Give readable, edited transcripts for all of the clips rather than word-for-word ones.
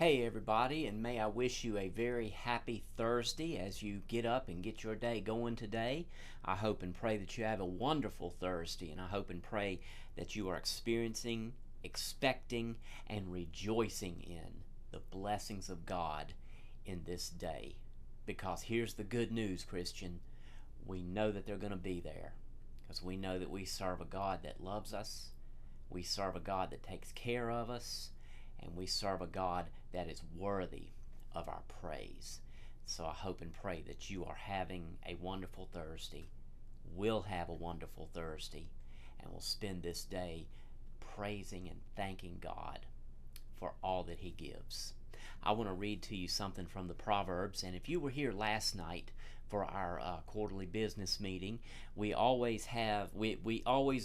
Hey everybody, and may I wish you a very happy Thursday as you get up and get your day going today. I hope and pray that you have a wonderful Thursday, and I hope and pray that you are experiencing, expecting, and rejoicing in the blessings of God in this day. Because here's the good news, Christian. We know that they're going to be there because we know that we serve a God that loves us. We serve a God that takes care of us, and we serve a God that is worthy of our praise. So I hope and pray that you are having a wonderful Thursday, will have a wonderful Thursday, and will spend this day praising and thanking God for all that He gives. I want to read to you something from the Proverbs, and if you were here last night for our quarterly business meeting, we always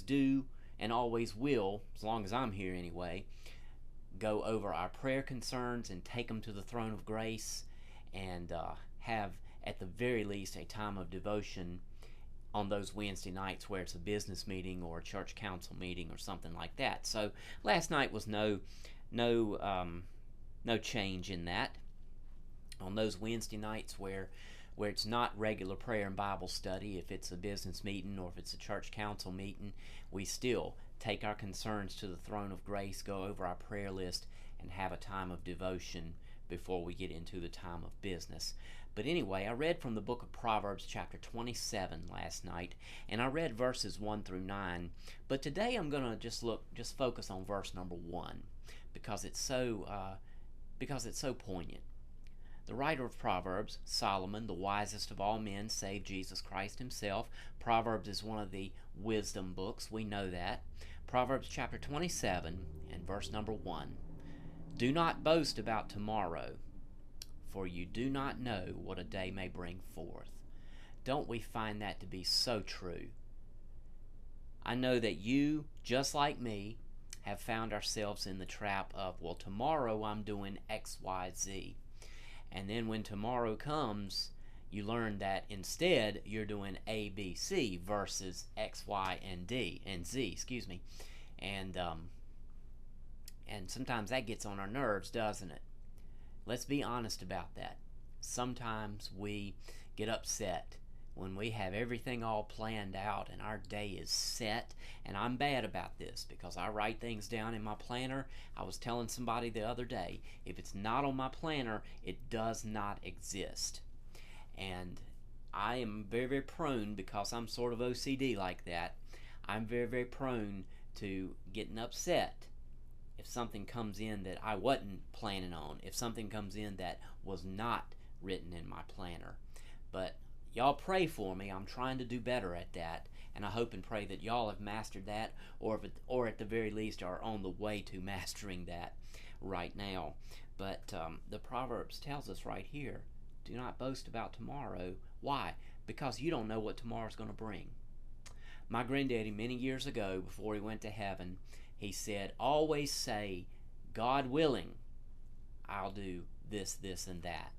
do and always will, as long as I'm here anyway, go over our prayer concerns and take them to the throne of grace, and have at the very least a time of devotion on those Wednesday nights where it's a business meeting or a church council meeting or something like that. So last night was no change in that. On those Wednesday nights where it's not regular prayer and Bible study, if it's a business meeting or if it's a church council meeting, we still take our concerns to the throne of grace, go over our prayer list, and have a time of devotion before we get into the time of business. But anyway, I read from the book of Proverbs chapter 27 last night, and I read verses 1 through 9. But today I'm going to just focus on verse number 1 because it's so poignant. The writer of Proverbs, Solomon, the wisest of all men save Jesus Christ himself. Proverbs is one of the wisdom books. We know that. Proverbs chapter 27 and verse number 1. Do not boast about tomorrow, for you do not know what a day may bring forth. Don't we find that to be so true? I know that you, just like me, have found ourselves in the trap of, well, tomorrow I'm doing X, Y, Z. And then when tomorrow comes, you learn that instead you're doing A, B, C versus X, Y, and Z, excuse me. And sometimes that gets on our nerves, doesn't it? Let's be honest about that. Sometimes we get upset when we have everything all planned out and our day is set. And I'm bad about this because I write things down in my planner. I was telling somebody the other day, if it's not on my planner, it does not exist. And I am very, very prone, because I'm sort of OCD like that, I'm very, very prone to getting upset if something comes in that I wasn't planning on, if something comes in that was not written in my planner. But y'all pray for me. I'm trying to do better at that, and I hope and pray that y'all have mastered that, or at the very least are on the way to mastering that right now. But the Proverbs tells us right here, do not boast about tomorrow. Why? Because you don't know what tomorrow's going to bring. My granddaddy, many years ago, before he went to heaven, he said, always say, God willing, I'll do this, this, and that.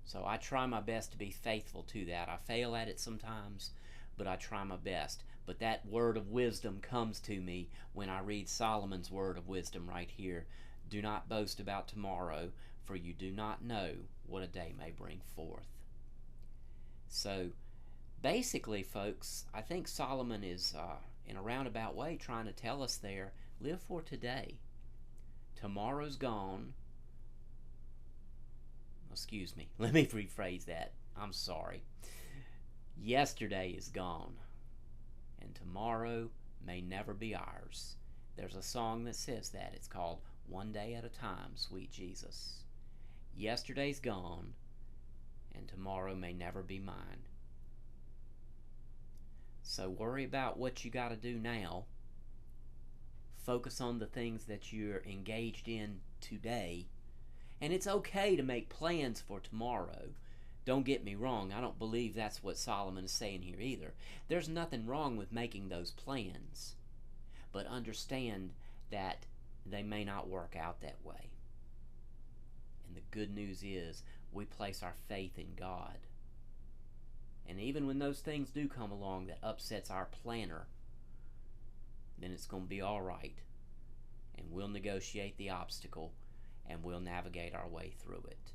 So I try my best to be faithful to that. I fail at it sometimes, but I try my best. But that word of wisdom comes to me when I read Solomon's word of wisdom right here. Do not boast about tomorrow, for you do not know what a day may bring forth. So basically, folks, I think Solomon is, in a roundabout way, trying to tell us there, live for today. Tomorrow's gone. Excuse me, let me rephrase that. I'm sorry. Yesterday is gone, and tomorrow may never be ours. There's a song that says that. It's called One Day at a Time, Sweet Jesus. Yesterday's gone, and tomorrow may never be mine. So worry about what you got to do now. Focus on the things that you're engaged in today. And it's okay to make plans for tomorrow. Don't get me wrong, I don't believe that's what Solomon is saying here either. There's nothing wrong with making those plans. But understand that they may not work out that way. And the good news is we place our faith in God. And even when those things do come along that upsets our planner, then it's going to be all right. And we'll negotiate the obstacle and we'll navigate our way through it.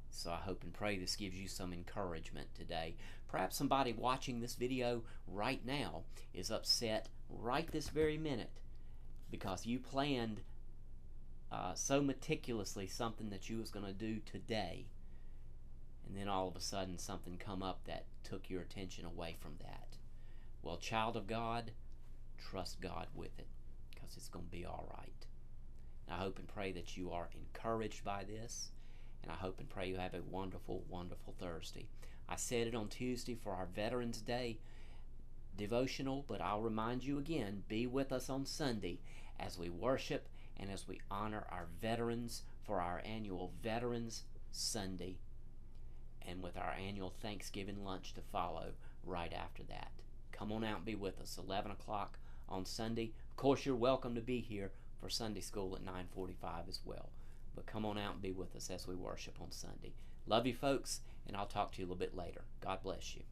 So I hope and pray this gives you some encouragement today. Perhaps somebody watching this video right now is upset right this very minute because you planned so meticulously something that you was going to do today, and then all of a sudden something come up that took your attention away from that. Well, child of God, trust God with it, because it's going to be all right. And I hope and pray that you are encouraged by this, and I hope and pray you have a wonderful, wonderful Thursday. I said it on Tuesday for our Veterans Day devotional, but I'll remind you again, be with us on Sunday as we worship and as we honor our veterans for our annual Veterans Sunday, and with our annual Thanksgiving lunch to follow right after that. Come on out and be with us, 11 o'clock on Sunday. Of course, you're welcome to be here for Sunday school at 9:45 as well. But come on out and be with us as we worship on Sunday. Love you, folks, and I'll talk to you a little bit later. God bless you.